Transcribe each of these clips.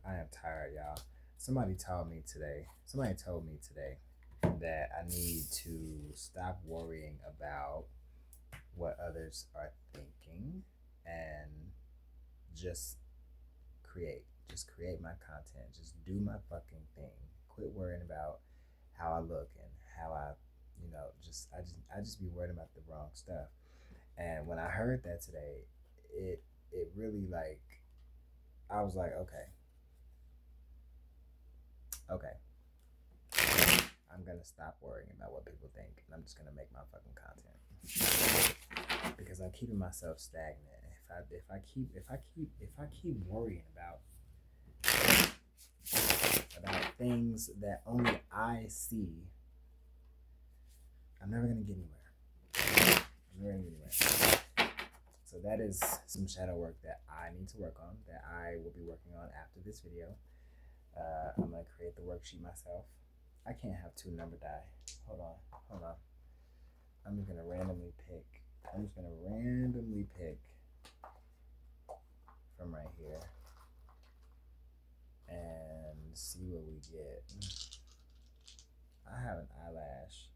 I am tired, y'all. Somebody told me today that I need to stop worrying about what others are thinking and just create. Just create my content. Just do my fucking thing. Quit worrying about how I look and how I just be worried about the wrong stuff. And when I heard that today, it really like I was like, okay, I'm gonna stop worrying about what people think, and I'm just gonna make my fucking content because I'm keeping myself stagnant. If I keep worrying about things that only I see, I'm never gonna get anywhere. I'm never gonna get anywhere. So that is some shadow work that I need to work on. That I will be working on after this video. I'm gonna create the worksheet myself. I can't have two number die. Hold on. I'm just gonna randomly pick. I'm just gonna randomly pick from right here and see what we get. I have an eyelash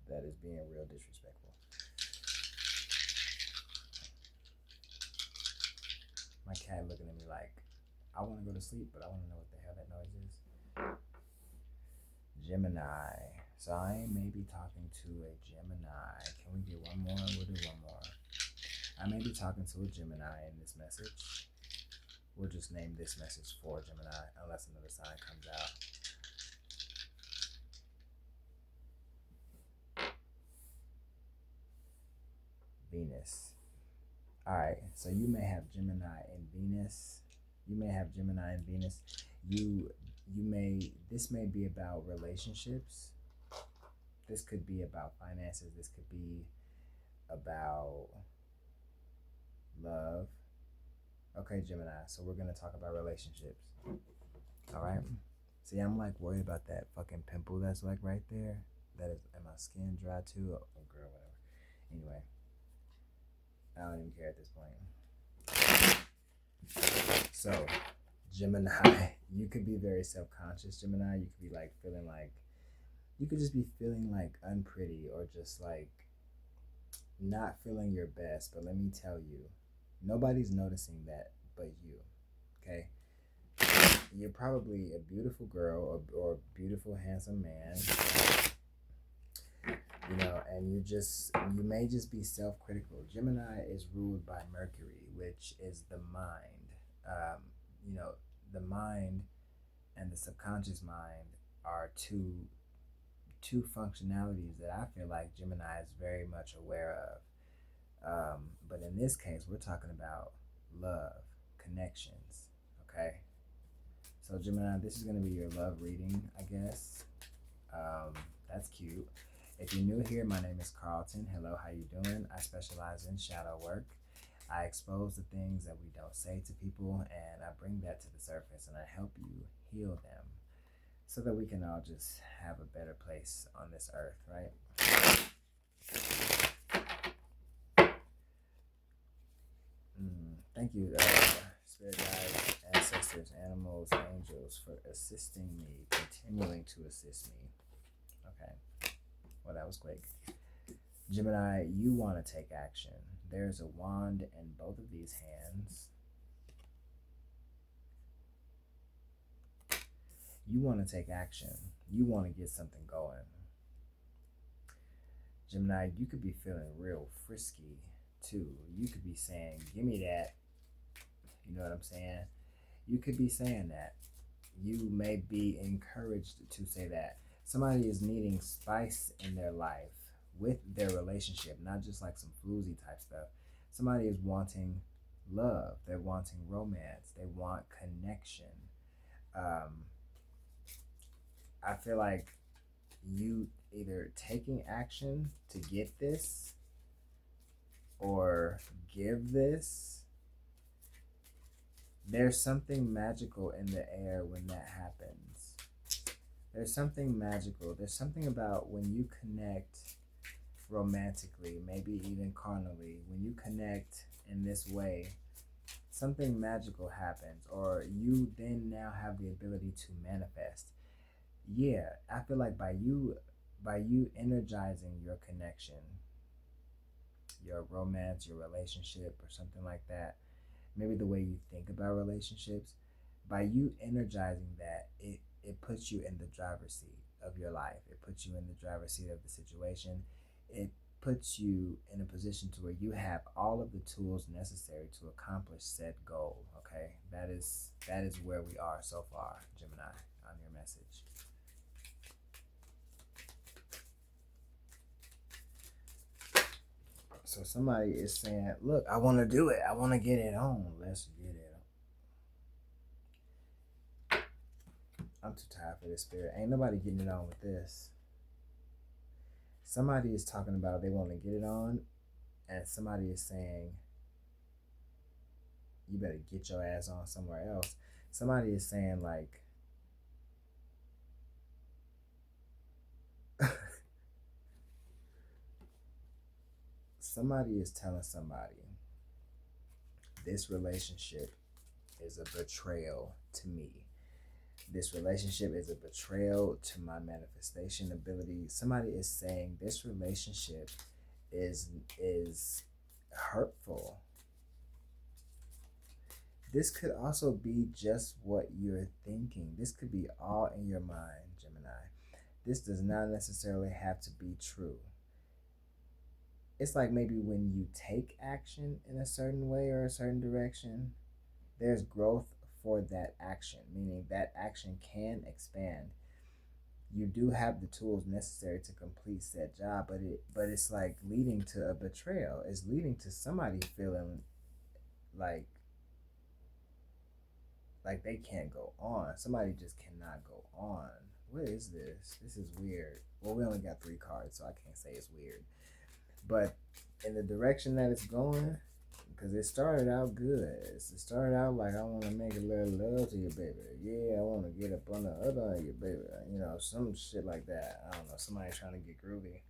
that is being real disrespectful. My cat looking at me like, I want to go to sleep, but I want to know what the hell that noise is. Gemini. So I may be talking to a Gemini. Can we get one more? We'll do one more. I may be talking to a Gemini in this message. We'll just name this message for Gemini unless another sign comes out. Venus. Alright, so you may have Gemini and Venus. This may be about relationships. This could be about finances. This could be about love. Okay, Gemini, so we're gonna talk about relationships. Alright? See, I'm like worried about that fucking pimple that's like right there. That is, and my skin dry too. Oh girl, whatever. Anyway, I don't even care at this point. So, Gemini, you could be very self-conscious, Gemini. You could be like feeling like, you could just be feeling like unpretty or just like not feeling your best. But let me tell you, nobody's noticing that but you, okay? You're probably a beautiful girl or a beautiful, handsome man, and you may just be self-critical. Gemini is ruled by Mercury, which is the mind. The mind and the subconscious mind are two functionalities that I feel like Gemini is very much aware of. But in this case, we're talking about love, connections. Okay, so Gemini, this is going to be your love reading, I guess. That's cute. If you're new here, my name is Carlton. Hello, how you doing? I specialize in shadow work. I expose the things that we don't say to people, and I bring that to the surface, and I help you heal them so that we can all just have a better place on this earth, right? Thank you, spirit guides, ancestors, animals, angels, for assisting me, continuing to assist me. Okay, well, that was quick. Gemini, you want to take action. There's a wand in both of these hands. You want to take action. You want to get something going. Gemini, you could be feeling real frisky too. You could be saying, give me that. You know what I'm saying? You could be saying that. You may be encouraged to say that. Somebody is needing spice in their life with their relationship, not just like some floozy type stuff. Somebody is wanting love. They're wanting romance. They want connection. I feel like you either taking action to get this or give this. There's something magical in the air when that happens. There's something magical. There's something about when you connect romantically, maybe even carnally, when you connect in this way, something magical happens, or you then now have the ability to manifest. Yeah, I feel like by you energizing your connection, your romance, your relationship, or something like that, maybe the way you think about relationships, by you energizing that, it puts you in the driver's seat of your life. It puts you in the driver's seat of the situation. It puts you in a position to where you have all of the tools necessary to accomplish said goal. Okay, that is where we are so far, Gemini, on your message. So somebody is saying, "Look, I want to do it. I want to get it on. Let's get it on." I'm too tired for this spirit. Ain't nobody getting it on with this. Somebody is talking about they want to get it on, and somebody is saying, "You better get your ass on somewhere else." Somebody is saying like, somebody is telling somebody, this relationship is a betrayal to me. This relationship is a betrayal to my manifestation ability. Somebody is saying this relationship is hurtful. This could also be just what you're thinking. This could be all in your mind, Gemini. This does not necessarily have to be true. It's like maybe when you take action in a certain way or a certain direction, there's growth for that action, meaning that action can expand. You do have the tools necessary to complete said job, but it's like leading to a betrayal. It's leading to somebody feeling like like they can't go on. Somebody just cannot go on. What is this? This is weird. Well, we only got 3 cards, so I can't say it's weird. But in the direction that it's going, because it started out good. It started out like, I want to make a little love to you, baby. Yeah, I want to get up on the other of you, baby. You know, some shit like that. I don't know. Somebody trying to get groovy,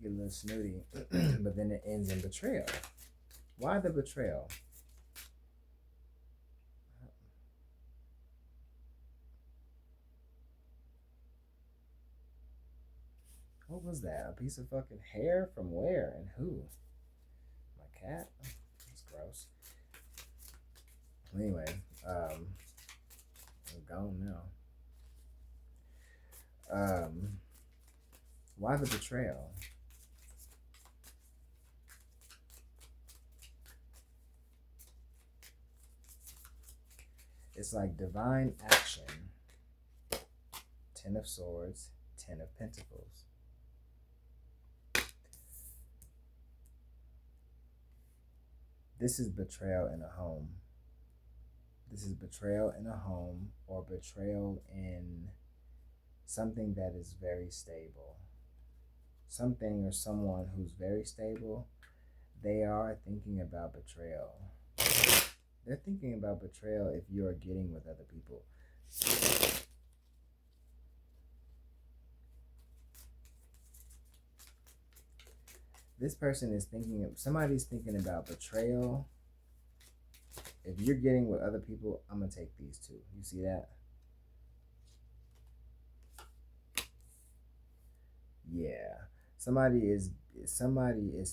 get a little snooty. But then it ends in betrayal. Why the betrayal? What was that? A piece of fucking hair from where and who? My cat? That's gross. Anyway, I'm gone now. Why the betrayal? It's like divine action. 10 of Swords, 10 of Pentacles. This is betrayal in a home. This is betrayal in a home, or betrayal in something that is very stable. Something or someone who's very stable, they are thinking about betrayal. They're thinking about betrayal if you are getting with other people. This person is thinking, somebody's thinking about betrayal. If you're getting with other people, I'm going to take these two. You see that? Yeah. Somebody is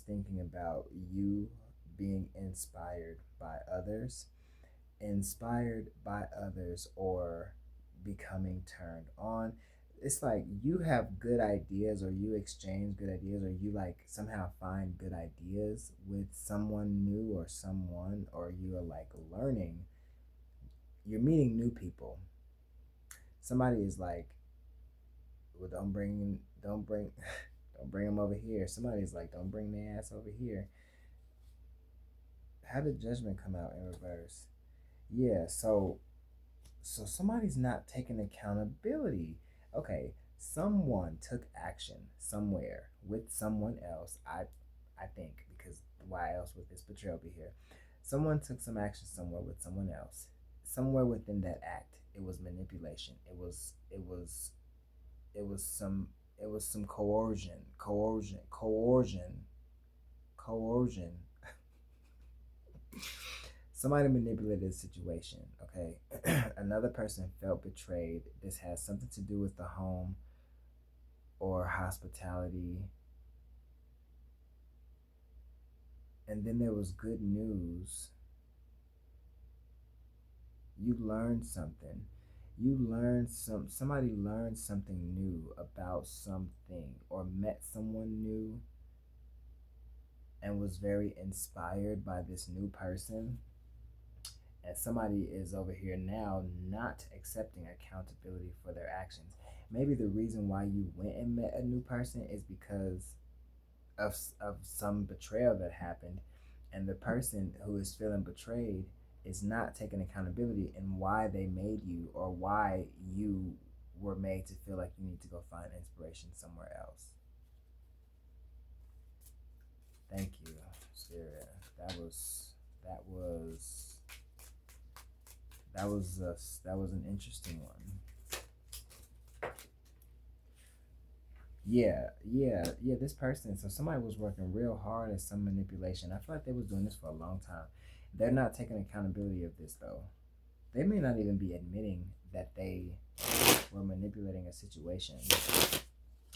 thinking about you being inspired by others, or becoming turned on. It's like you have good ideas, or you exchange good ideas, or you like somehow find good ideas with someone new, or someone, or you are like learning. You're meeting new people. Somebody is like, well, don't bring them over here. Somebody's like, don't bring their ass over here. How did Judgment come out in reverse? Yeah, so somebody's not taking accountability. Okay, someone took action somewhere with someone else. I think, because why else would this betrayal be here? Someone took some action somewhere with someone else. Somewhere within that act, it was manipulation. It was some coercion. Somebody manipulated the situation, okay? Another person felt betrayed. This has something to do with the home or hospitality. And then there was good news. You learned something. Somebody learned something new about something or met someone new and was very inspired by this new person. And somebody is over here now not accepting accountability for their actions. Maybe the reason why you went and met a new person is because of some betrayal that happened, and the person who is feeling betrayed is not taking accountability in why they made you or why you were made to feel like you need to go find inspiration somewhere else. Thank you, Spirit. That was an interesting one. Yeah. This person, so somebody was working real hard at some manipulation. I feel like they was doing this for a long time. They're not taking accountability of this though. They may not even be admitting that they were manipulating a situation.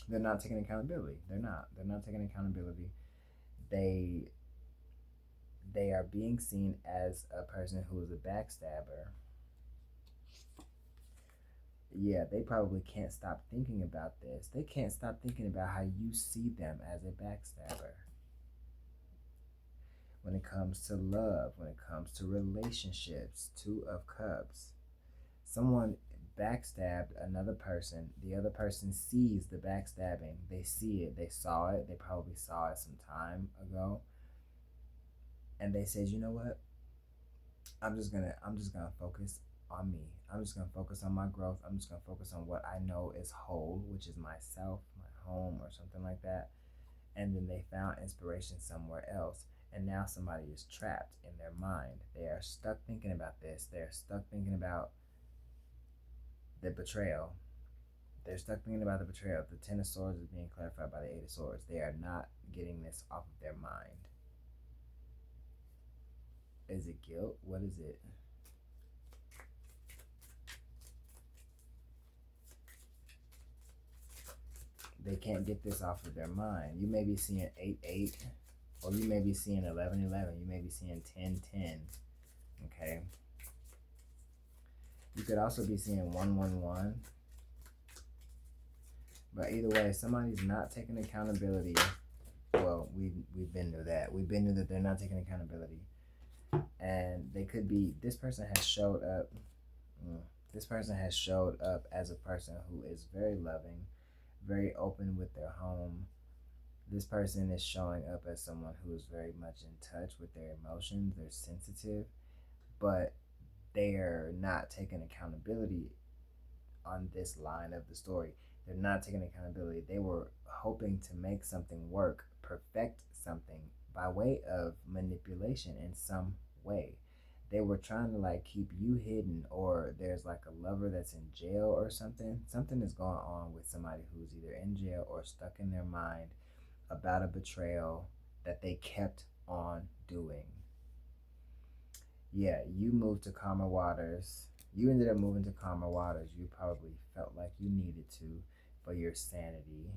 They're not taking accountability. They're not taking accountability. They they are being seen as a person who is a backstabber. Yeah, they probably can't stop thinking about this. They can't stop thinking about how you see them as a backstabber. When it comes to love, when it comes to relationships, Two of Cups. Someone backstabbed another person. The other person sees the backstabbing. They see it. They saw it. They probably saw it some time ago. And they said, you know what? I'm just gonna focus on me. I'm just gonna focus on my growth. I'm just gonna focus on what I know is whole, which is myself, my home, or something like that. And then they found inspiration somewhere else. And now somebody is trapped in their mind. They are stuck thinking about this. They're stuck thinking about the betrayal. They're stuck thinking about the betrayal. The Ten of Swords is being clarified by the Eight of Swords. They are not getting this off of their mind. Is it guilt? What is it? They can't get this off of their mind. You may be seeing 8-8, or you may be seeing 11-11. You may be seeing 10-10. Okay. You could also be seeing 1-1-1. But either way, somebody's not taking accountability. Well, we've been through that. We've been through that they're not taking accountability. And they could be, this person has showed up. This person has showed up as a person who is very loving, very open with their home. This person is showing up as someone who is very much in touch with their emotions. They're sensitive, but they're not taking accountability on this line of the story. They're not taking accountability. They were hoping to make something work, perfect something by way of manipulation in some way. They were trying to like keep you hidden, or there's like a lover that's in jail or something. Something is going on with somebody who's either in jail or stuck in their mind about a betrayal that they kept on doing. Yeah, you moved to calmer waters. You ended up moving to calmer waters. You probably felt like you needed to for your sanity.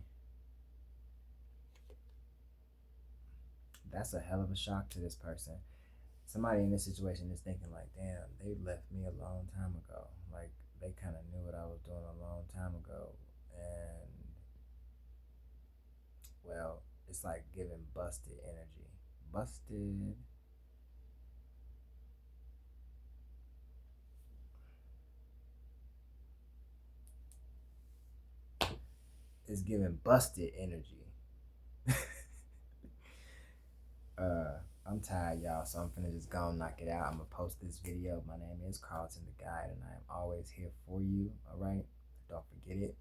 That's a hell of a shock to this person. Somebody in this situation is thinking like, damn, they left me a long time ago. Like they kind of knew what I was doing a long time ago. And well, it's like giving busted energy. Busted. It's giving busted energy. I'm tired, y'all, so I'm finna just go and knock it out. I'm gonna post this video. My name is Carlton the Guide, and I am always here for you. All right, don't forget it.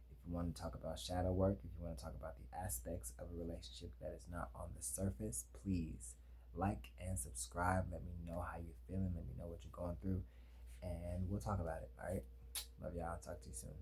If you want to talk about shadow work, if you want to talk about the aspects of a relationship that is not on the surface, please like and subscribe. Let me know how you're feeling. Let me know what you're going through, and we'll talk about it. All right. Love y'all. Talk to you soon.